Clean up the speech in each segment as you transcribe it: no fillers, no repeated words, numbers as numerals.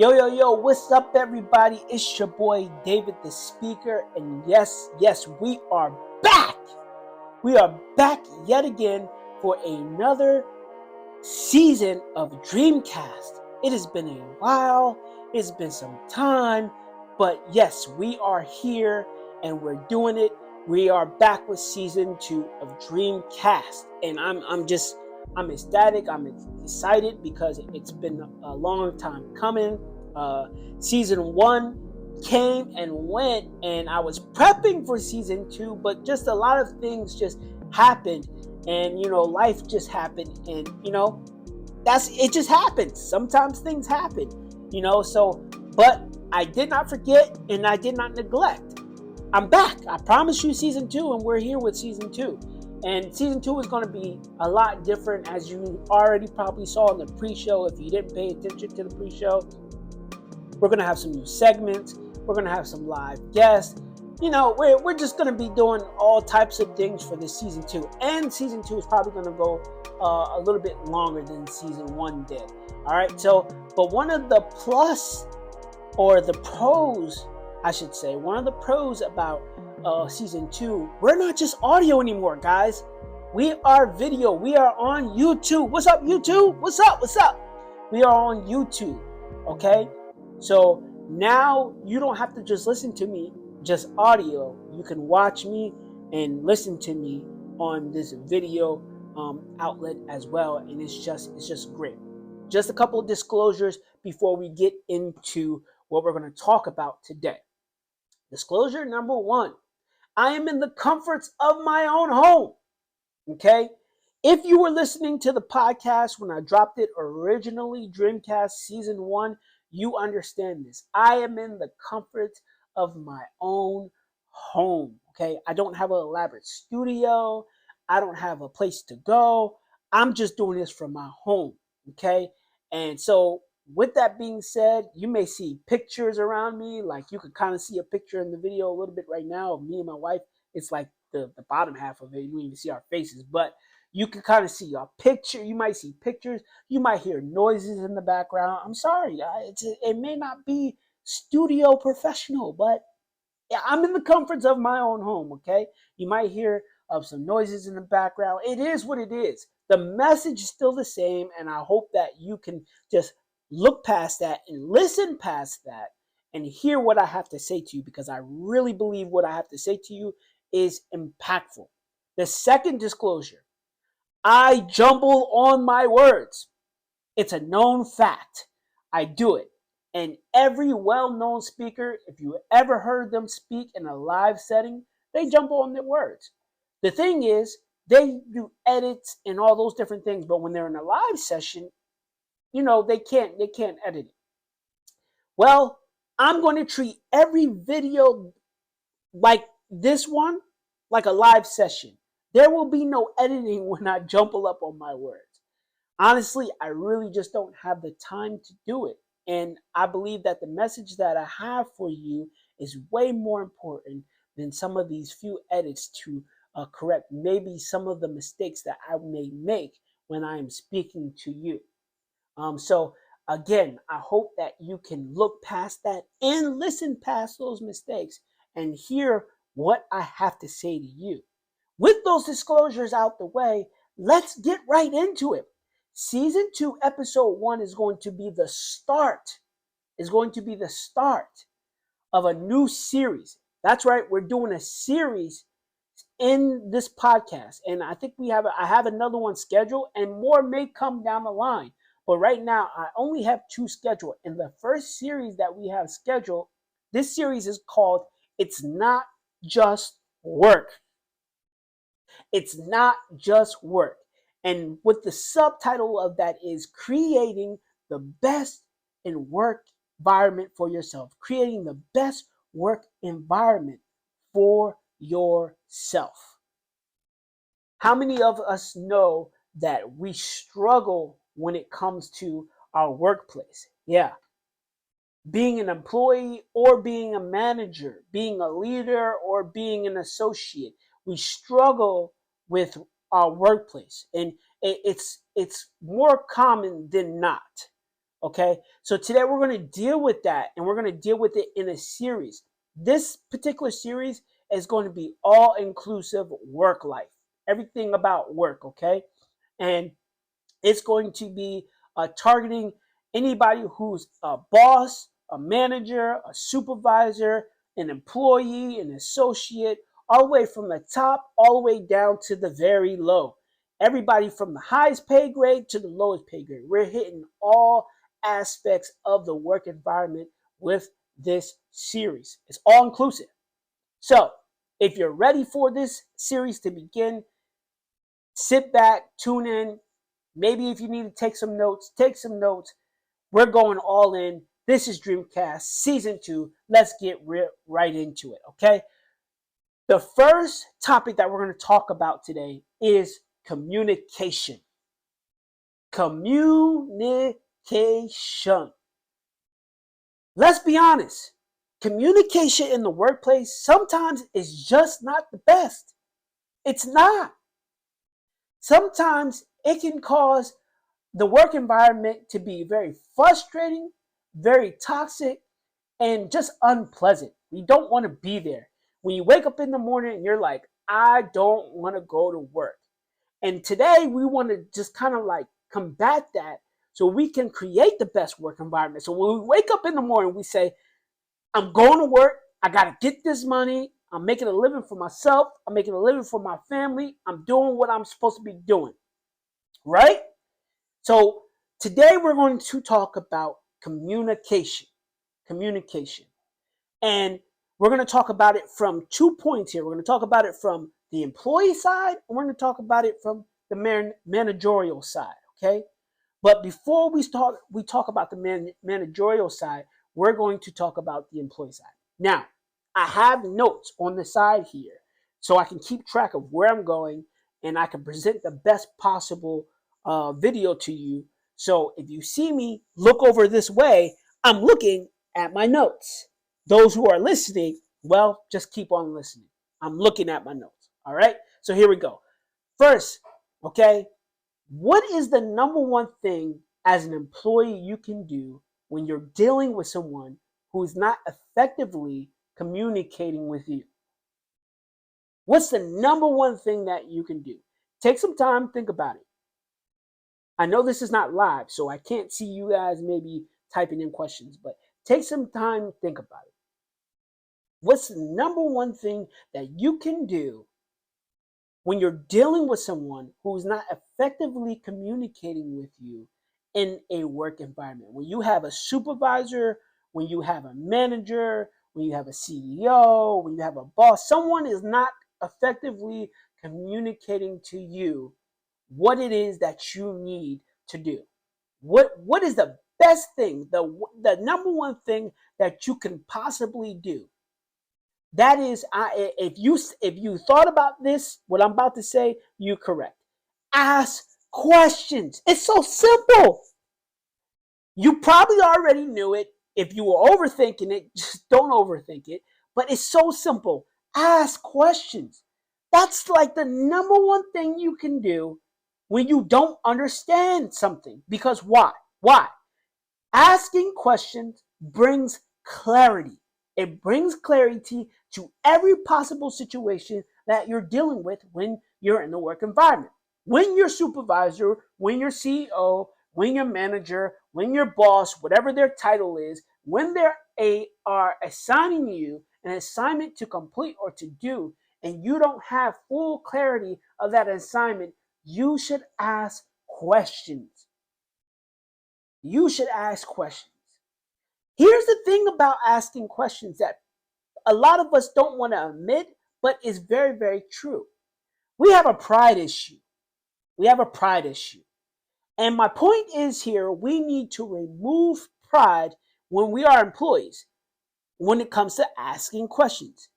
Yo, yo, yo, what's up, everybody? It's your boy, David the Speaker. And yes, we are back. We are back yet again for another season of Dreamcast. It has been a while, it's been some time, but yes, we are here and we're doing it. We are back with season 2 of Dreamcast. And I'm ecstatic, I'm excited because it's been a long time coming. Season 1 came and went, and I was prepping for season 2, but just a lot of things just happened, and life just happened, and that's it. Just happens. Sometimes things happen, so but I did not forget and I did not neglect. I'm back. I promise you season 2, and we're here with season 2. And season 2 is going to be a lot different, as you already probably saw in the pre-show. If you didn't pay attention to the pre-show, we're going to have some new segments. We're going to have some live guests. We're just going to be doing all types of things for this season 2. And season 2 is probably going to go a little bit longer than season 1 did. All right. So, but one of the plus, or the pros, I should say, one of the pros about season 2, we're not just audio anymore, guys. We are video. We are on YouTube. What's up, YouTube? What's up? What's up? We are on YouTube. Okay. So now you don't have to just listen to me, just audio. You can watch me and listen to me on this video outlet as well, and it's just great. Just a couple of disclosures before we get into what we're going to talk about today. Disclosure number 1: I am in the comforts of my own home. Okay. If you were listening to the podcast when I dropped it originally, Dreamcast season 1, you understand this. I am in the comfort of my own home. Okay. I don't have an elaborate studio. I don't have a place to go. I'm just doing this from my home. Okay. And so, with that being said, you may see pictures around me. Like you can kind of see a picture in the video a little bit right now of me and my wife. It's like the bottom half of it. You don't even see our faces, but you can kind of see a picture. You might see pictures. You might hear noises in the background. I'm sorry. It may not be studio professional, but yeah, I'm in the comforts of my own home, okay? You might hear of some noises in the background. It is what it is. The message is still the same, and I hope that you can just look past that and listen past that and hear what I have to say to you, because I really believe what I have to say to you is impactful. The second disclosure: I jumble on my words. It's a known fact. I do it. And every well-known speaker, if you ever heard them speak in a live setting, they jumble on their words. The thing is, they do edits and all those different things, but when they're in a live session, they can't edit it. Well, I'm going to treat every video like this one, like a live session. There will be no editing when I jumble up on my words. Honestly, I really just don't have the time to do it. And I believe that the message that I have for you is way more important than some of these few edits to correct maybe some of the mistakes that I may make when I am speaking to you. So again, I hope that you can look past that and listen past those mistakes and hear what I have to say to you. With those disclosures out the way, let's get right into it. Season 2, episode 1 is going to be the start. Is going to be the start of a new series. That's right, we're doing a series in this podcast, and I think I have another one scheduled, and more may come down the line. But right now, I only have 2 scheduled. And the first series that we have scheduled, this series is called "It's Not Just Work." It's not just work. And what the subtitle of that is creating the best in work environment for yourself. Creating the best work environment for yourself. How many of us know that we struggle when it comes to our workplace? Yeah. Being an employee or being a manager, being a leader or being an associate, we struggle with our workplace, and it's more common than not. Okay, so today we're going to deal with that, and we're going to deal with it in a series. This particular series is going to be all inclusive work life, everything about work. Okay, and it's going to be targeting anybody who's a boss, a manager, a supervisor, an employee, an associate, all the way from the top, all the way down to the very low. Everybody from the highest pay grade to the lowest pay grade. We're hitting all aspects of the work environment with this series. It's all inclusive. So, if you're ready for this series to begin, sit back, tune in. Maybe if you need to take some notes, take some notes. We're going all in. This is Dreamcast Season 2. Let's get right into it, okay? The first topic that we're going to talk about today is communication. Communication. Let's be honest. Communication in the workplace sometimes is just not the best. It's not. Sometimes it can cause the work environment to be very frustrating, very toxic, and just unpleasant. We don't want to be there. When you wake up in the morning and you're like, I don't want to go to work. And today we want to just kind of like combat that so we can create the best work environment. So when we wake up in the morning, we say, I'm going to work. I got to get this money. I'm making a living for myself. I'm making a living for my family. I'm doing what I'm supposed to be doing. Right? So today we're going to talk about communication. Communication. And we're going to talk about it from 2 points here. We're going to talk about it from the employee side, and we're going to talk about it from the managerial side, okay? But before we talk about the managerial side, we're going to talk about the employee side. Now, I have notes on the side here so I can keep track of where I'm going and I can present the best possible video to you. So if you see me look over this way, I'm looking at my notes. Those who are listening, well, just keep on listening. I'm looking at my notes. All right. So here we go. First, okay, what is the number one thing as an employee you can do when you're dealing with someone who is not effectively communicating with you? What's the number one thing that you can do? Take some time, think about it. I know this is not live, so I can't see you guys maybe typing in questions, but take some time, think about it. What's the number one thing that you can do when you're dealing with someone who's not effectively communicating with you in a work environment? When you have a supervisor, when you have a manager, when you have a CEO, when you have a boss, someone is not effectively communicating to you what it is that you need to do. What is the best thing, the number one thing that you can possibly do? That is, if you thought about this, what I'm about to say, you're correct. Ask questions. It's so simple. You probably already knew it. If you were overthinking it, just don't overthink it. But it's so simple. Ask questions. That's like the number one thing you can do when you don't understand something. Because why? Why? Asking questions brings clarity. It brings clarity to every possible situation that you're dealing with when you're in the work environment. When your supervisor, when your CEO, when your manager, when your boss, whatever their title is, when are assigning you an assignment to complete or to do, and you don't have full clarity of that assignment, you should ask questions. You should ask questions. Here's the thing about asking questions that a lot of us don't want to admit, but is very, very true. We have a pride issue. We have a pride issue. And my point is here, we need to remove pride when we are employees when it comes to asking questions.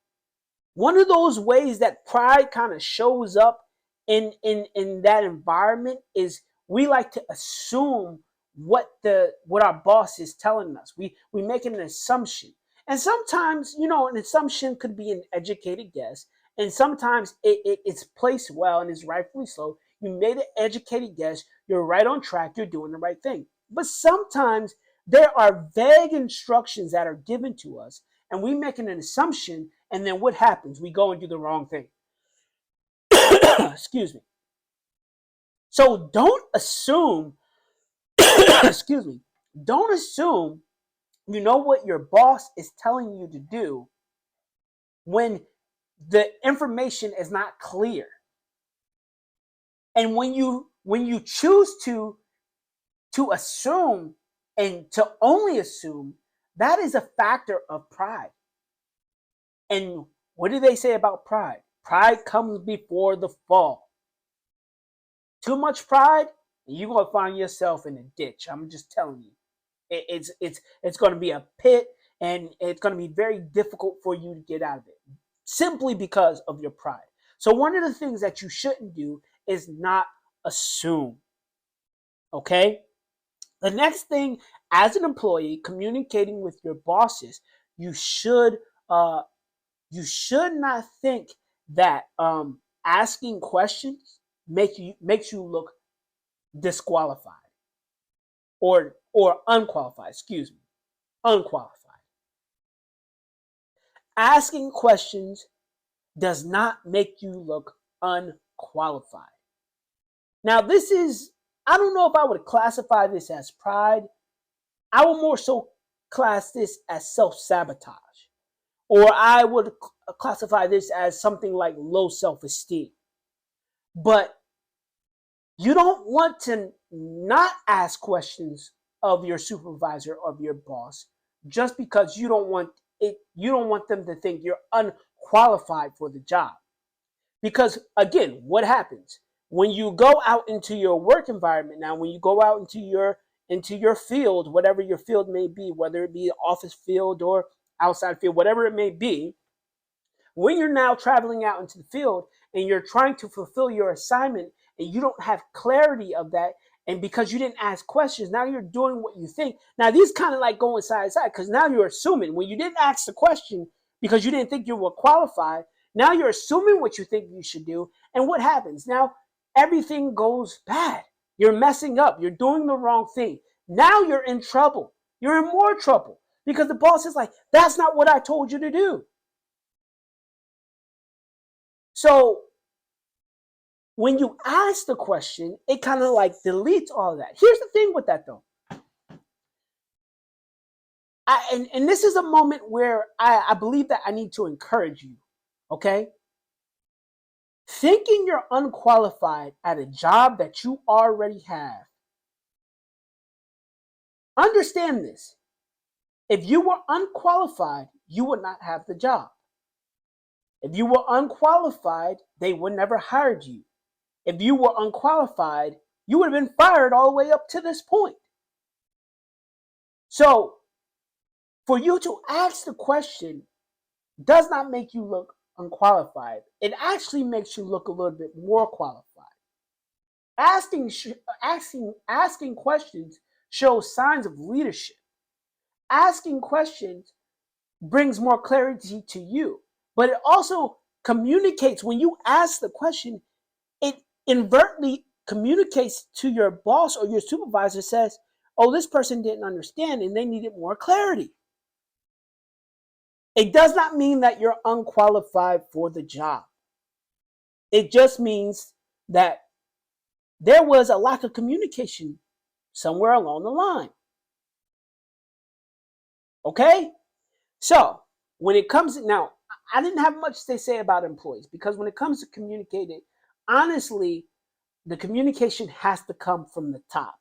One of those ways that pride kind of shows up in that environment is we like to assume what our boss is telling us. We make an assumption. And sometimes, an assumption could be an educated guess, and sometimes it's placed well and is rightfully so. You made an educated guess, you're right on track, you're doing the right thing. But sometimes there are vague instructions that are given to us, and we make an assumption, and then what happens? We go and do the wrong thing. Excuse me. So don't assume, excuse me, don't assume you know what your boss is telling you to do when the information is not clear. And when you choose to assume and to only assume, that is a factor of pride. And what do they say about pride? Pride comes before the fall. Too much pride, and you're gonna find yourself in a ditch. I'm just telling you. It's going to be a pit, and it's going to be very difficult for you to get out of it simply because of your pride. So one of the things that you shouldn't do is not assume. Okay? The next thing, as an employee communicating with your bosses, you should uh, you should not think that asking questions makes you look disqualified or unqualified. Excuse me, unqualified. Asking questions does not make you look unqualified. Now, I don't know if I would classify this as pride. I would more so class this as self sabotage. Or I would classify this as something like low self esteem. But you don't want to not ask questions of your supervisor, of your boss, just because you don't want them to think you're unqualified for the job. Because again, what happens when you go out into your work environment now, when you go out into your field, whatever your field may be, whether it be an office field or outside field, whatever it may be, when you're now traveling out into the field and you're trying to fulfill your assignment and you don't have clarity of that, and because you didn't ask questions, now you're doing what you think. Now these kind of like going side to side, because now you're assuming when you didn't ask the question because you didn't think you were qualified, now you're assuming what you think you should do. And what happens? Now everything goes bad. You're messing up. You're doing the wrong thing. Now you're in trouble. You're in more trouble because the boss is like, that's not what I told you to do. So when you ask the question, it kind of like deletes all of that. Here's the thing with that though. And this is a moment where I believe that I need to encourage you, okay? Thinking you're unqualified at a job that you already have. Understand this. If you were unqualified, you would not have the job. If you were unqualified, they would never hired you. If you were unqualified, you would have been fired all the way up to this point. So, for you to ask the question does not make you look unqualified. It actually makes you look a little bit more qualified. Asking questions shows signs of leadership. Asking questions brings more clarity to you, but it also communicates when you ask the question, it inadvertently communicates to your boss or your supervisor, says, oh, this person didn't understand and they needed more clarity. It does not mean that you're unqualified for the job. It just means that there was a lack of communication somewhere along the line. Okay? So, when it comes to, now, I didn't have much to say about employees because when it comes to communicating, honestly, the communication has to come from the top.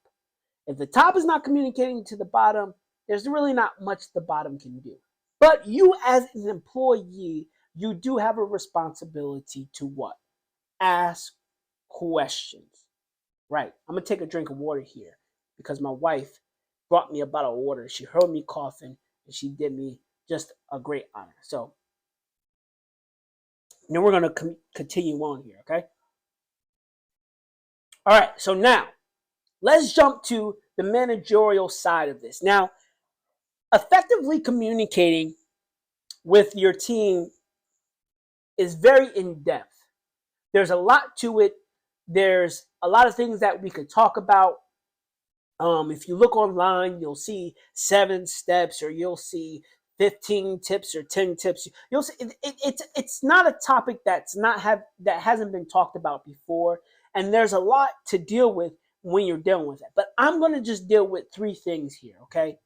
If the top is not communicating to the bottom, there's really not much the bottom can do. But you as an employee, you do have a responsibility to what? Ask questions. Right. I'm going to take a drink of water here because my wife brought me a bottle of water. She heard me coughing and she did me just a great honor. So then we're going to continue on here, okay? All right. So now let's jump to the managerial side of this. Now, effectively communicating with your team is very in depth. There's a lot to it. There's a lot of things that we could talk about. If you look online, you'll see 7 steps, or you'll see 15 tips or 10 tips. You'll see it's not a topic that hasn't been talked about before, and there's a lot to deal with when you're dealing with it. But I'm going to just deal with 3 things here, okay?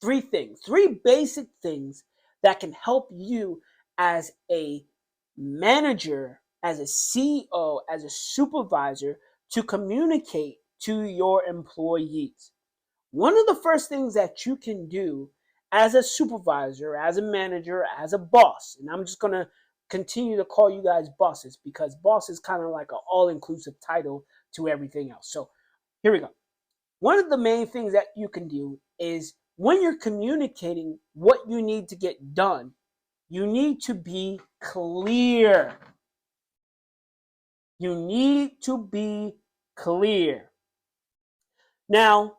3 things, 3 basic things that can help you as a manager, as a CEO, as a supervisor to communicate to your employees. One of the first things that you can do as a supervisor, as a manager, as a boss, and I'm just going to continue to call you guys bosses because boss is kind of like an all inclusive title to everything else. So here we go. One of the main things that you can do is when you're communicating what you need to get done, you need to be clear. You need to be clear. Now,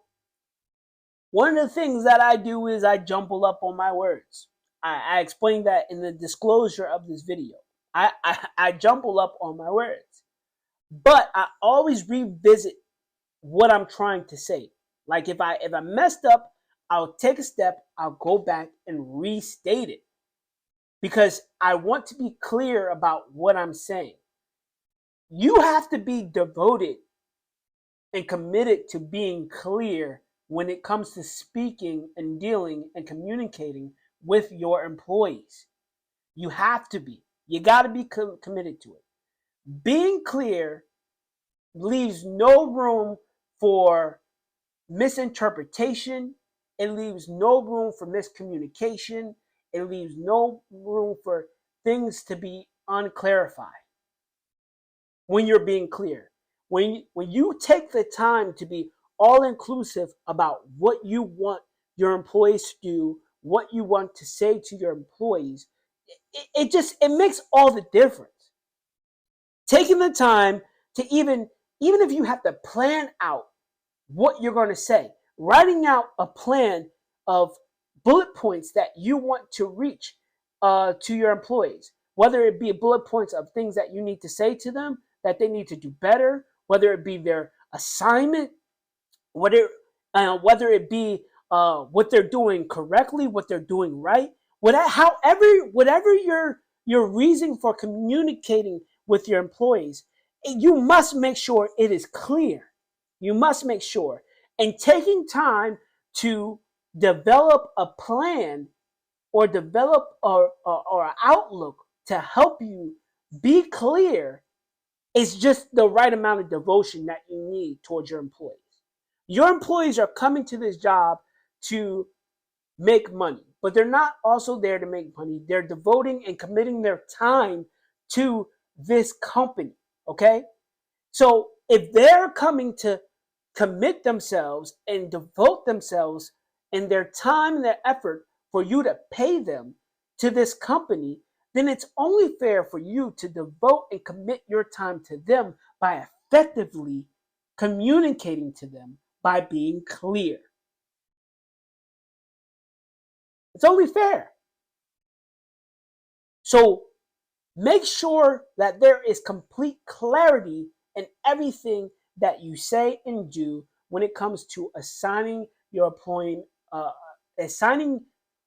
one of the things that I do is I jumble up on my words. I explained that in the disclosure of this video. I jumble up on my words. But I always revisit what I'm trying to say. Like if I messed up, I'll take a step, I'll go back and restate it. Because I want to be clear about what I'm saying. You have to be devoted and committed to being clear when it comes to speaking and dealing and communicating with your employees. You have to be. You got to be committed to it. Being clear leaves no room for misinterpretation. It leaves no room for miscommunication. It leaves no room for things to be unclarified when you're being clear. When you take the time to be all inclusive about what you want your employees to do, what you want to say to your employees, it makes all the difference. Taking the time to even if you have to plan out what you're going to say, writing out a plan of bullet points that you want to reach to your employees, whether it be bullet points of things that you need to say to them that they need to do better, whether it be their assignment, whether it be what they're doing correctly, what they're doing right, whatever your reason for communicating with your employees, you must make sure it is clear. You must make sure. And taking time to develop a plan or develop an outlook to help you be clear is just the right amount of devotion that you need towards your employees. Your employees are coming to this job to make money, but they're not also there to make money. They're devoting and committing their time to this company, okay? So if they're coming to commit themselves and devote themselves and their time and their effort for you to pay them to this company, then it's only fair for you to devote and commit your time to them by effectively communicating to them by being clear. It's only fair. So make sure that there is complete clarity in everything that you say and do when it comes to assigning assigning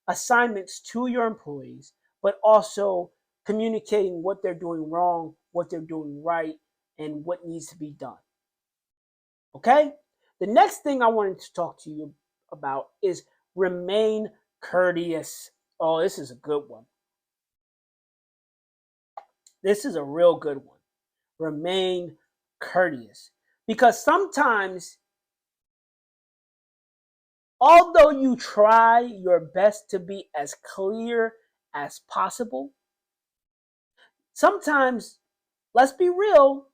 assignments to your employees, but also communicating what they're doing wrong, what they're doing right, and what needs to be done. Okay? The next thing I wanted to talk to you about is remain courteous. Oh, this is a good one. This is a real good one. Remain courteous. Because sometimes, although you try your best to be as clear as possible, sometimes, let's be real,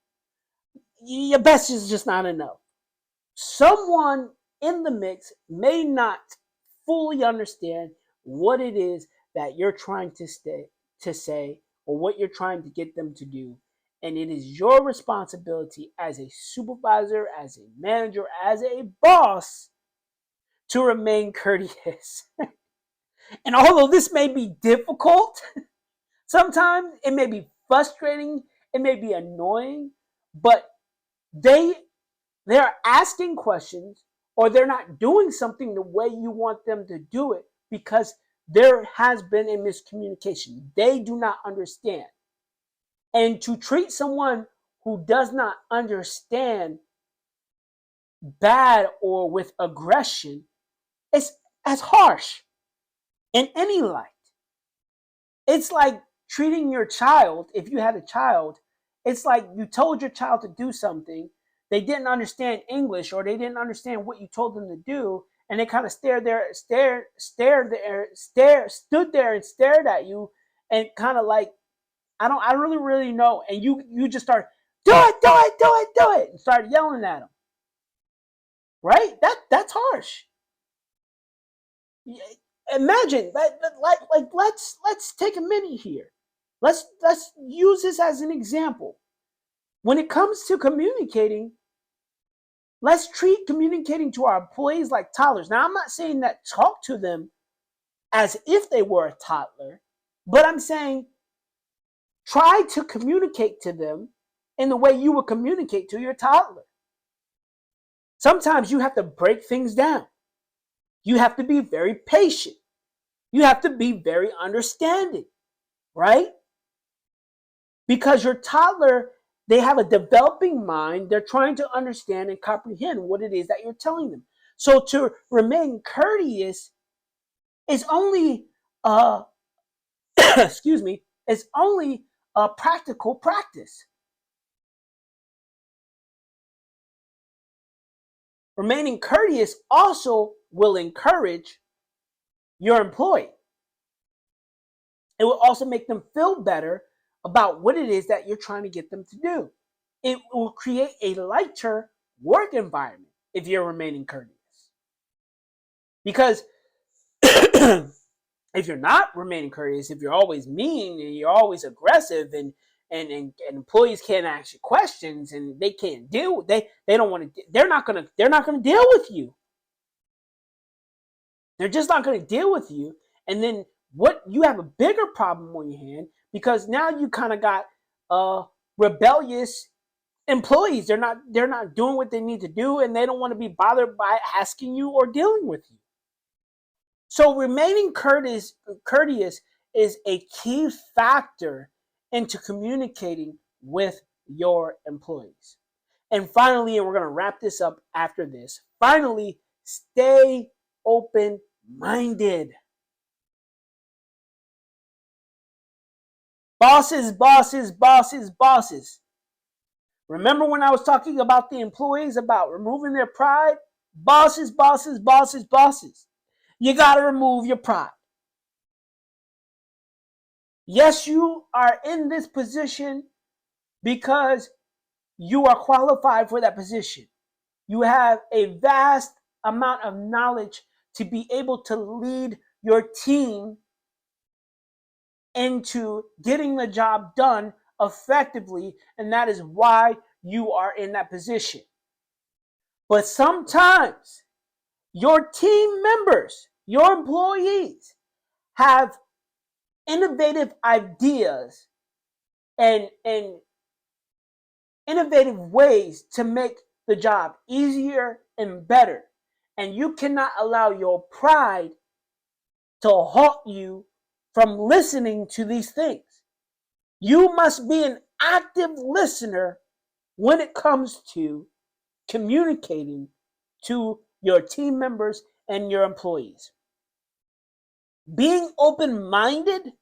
your best is just not enough. Someone in the mix may not fully understand what it is that you're trying to say or what you're trying to get them to do. And it is your responsibility as a supervisor, as a manager, as a boss to remain courteous. And although this may be difficult, sometimes it may be frustrating, it may be annoying, but they're asking questions or they're not doing something the way you want them to do it because there has been a miscommunication. They do not understand. And to treat someone who does not understand bad or with aggression is as harsh in any light. It's like treating your child, if you had a child, it's like you told your child to do something, they didn't understand English or they didn't understand what you told them to do, and they kind of stood there and stared at you and kind of like, I don't really know, and you just start, do it, and start yelling at them. Right? That's harsh. Imagine like let's take a minute here. Let's use this as an example. When it comes to communicating, let's treat communicating to our employees like toddlers. Now, I'm not saying that talk to them as if they were a toddler, but I'm saying try to communicate to them in the way you would communicate to your toddler. Sometimes you have to break things down. You have to be very patient. You have to be very understanding, right? Because your toddler, they have a developing mind. They're trying to understand and comprehend what it is that you're telling them. So to remain courteous is only, excuse me, is only a practical practice. Remaining courteous also will encourage your employee. It will also make them feel better about what it is that you're trying to get them to do. It will create a lighter work environment if you're remaining courteous. Because if you're not remaining courteous, if you're always mean and you're always aggressive and employees can't ask you questions and they can't deal, they don't want to, they're not gonna deal with you. They're just not gonna deal with you. And then what, you have a bigger problem on your hand because now you kind of got rebellious employees. They're not doing what they need to do, and they don't want to be bothered by asking you or dealing with you. So remaining courteous is a key factor into communicating with your employees. And finally, and we're going to wrap this up after this, finally, stay open-minded. Bosses. Remember when I was talking about the employees, about removing their pride? Bosses. You got to remove your pride. Yes, you are in this position because you are qualified for that position. You have a vast amount of knowledge to be able to lead your team into getting the job done effectively, and that is why you are in that position. But sometimes your team members, your employees, have innovative ideas and innovative ways to make the job easier and better. And you cannot allow your pride to halt you from listening to these things. You must be an active listener when it comes to communicating to your team members and your employees. Being open-minded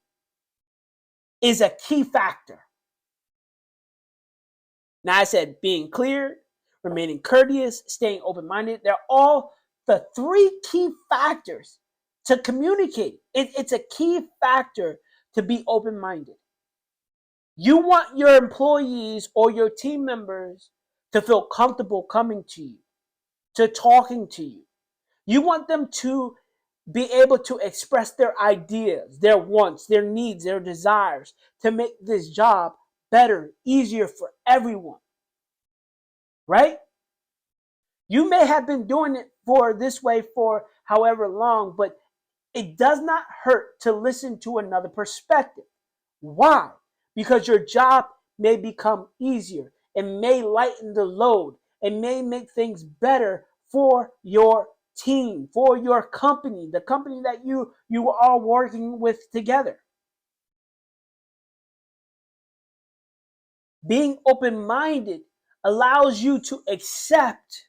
is a key factor. Now, I said being clear, remaining courteous, staying open-minded. They're all the three key factors to communicate. It's a key factor to be open-minded. You want your employees or your team members to feel comfortable coming to you, to talking to you. You want them to be able to express their ideas, their wants, their needs, their desires to make this job better, easier for everyone. Right? You may have been doing it for this way for however long, but it does not hurt to listen to another perspective. Why? Because your job may become easier. It may lighten the load. It may make things better for your team, for your company, the company that you are working with together. Being open-minded allows you to accept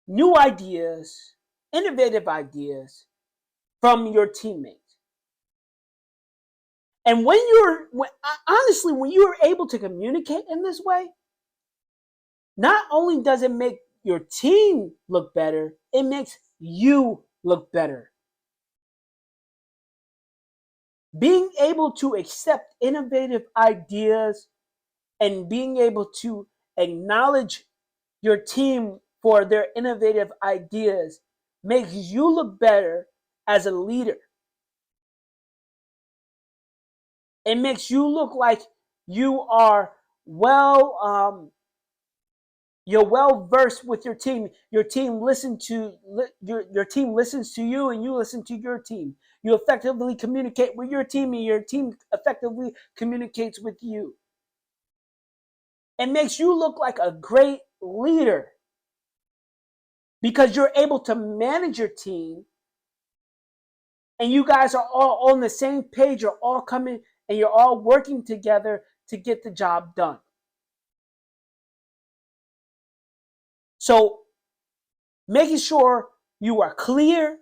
new ideas, innovative ideas from your teammates. And honestly, when you're able to communicate in this way, not only does it make your team look better, it makes you look better. Being able to accept innovative ideas and being able to acknowledge your team for their innovative ideas makes you look better as a leader. It makes you look like you are you're well versed with your team. Your team your team listens to you, and you listen to your team. You effectively communicate with your team, and your team effectively communicates with you. It makes you look like a great leader because you're able to manage your team, and you guys are all on the same page. You're all coming and you're all working together to get the job done. So making sure you are clear,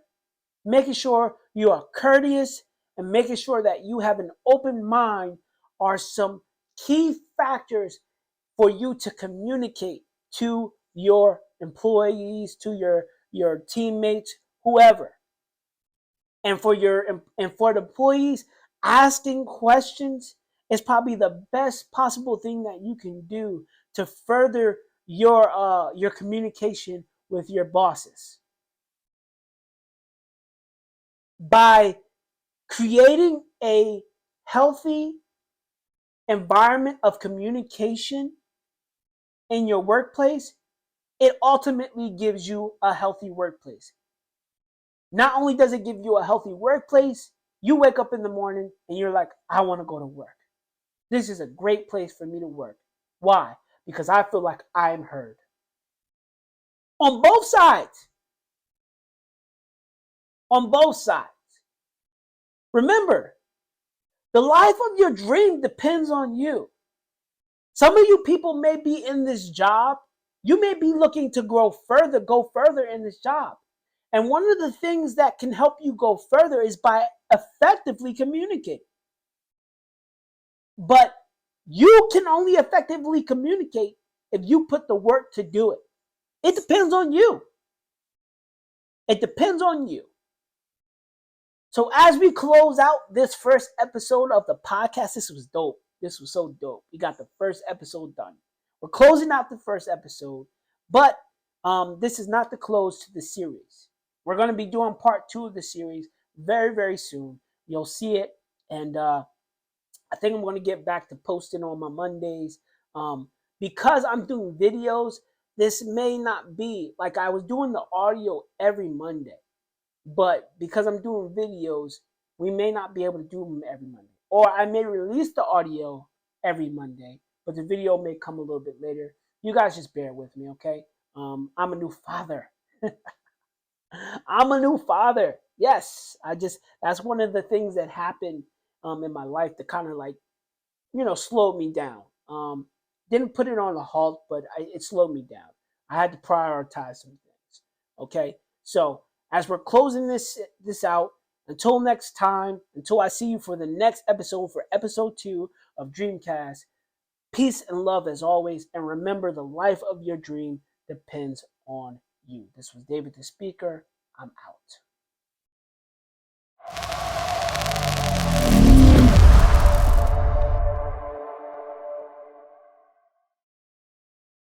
making sure you are courteous, and making sure that you have an open mind are some key factors for you to communicate to your employees, to your teammates, whoever. And for the employees, asking questions is probably the best possible thing that you can do to further your communication with your bosses. By creating a healthy environment of communication in your workplace, it ultimately gives you a healthy workplace. Not only does it give you a healthy workplace, you wake up in the morning and you're like, I want to go to work. This is a great place for me to work. Why? Because I feel like I am heard. On both sides. On both sides. Remember, the life of your dream depends on you. Some of you people may be in this job. You may be looking to go further in this job. And one of the things that can help you go further is by effectively communicating. But you can only effectively communicate if you put the work to do it. It depends on you. It depends on you. So as we close out this first episode of the podcast, this was dope. This was so dope. We got the first episode done. We're closing out the first episode, but this is not the close to the series. We're going to be doing part 2 of the series very, very soon. You'll see it, and I think I'm going to get back to posting on my Mondays. Because I'm doing videos, this may not be like I was doing the audio every Monday. But because I'm doing videos, we may not be able to do them every Monday. Or I may release the audio every Monday, but the video may come a little bit later. You guys just bear with me, okay? I'm a new father. I'm a new father. Yes, that's one of the things that happened in my life that kind of like, slowed me down. Didn't put it on a halt, but it slowed me down. I had to prioritize some things. Okay, so as we're closing this out, until next time, until I see you for the next episode, for episode 2 of Dreamcast, peace and love as always, and remember the life of your dream depends on you. This was David the Speaker. I'm out.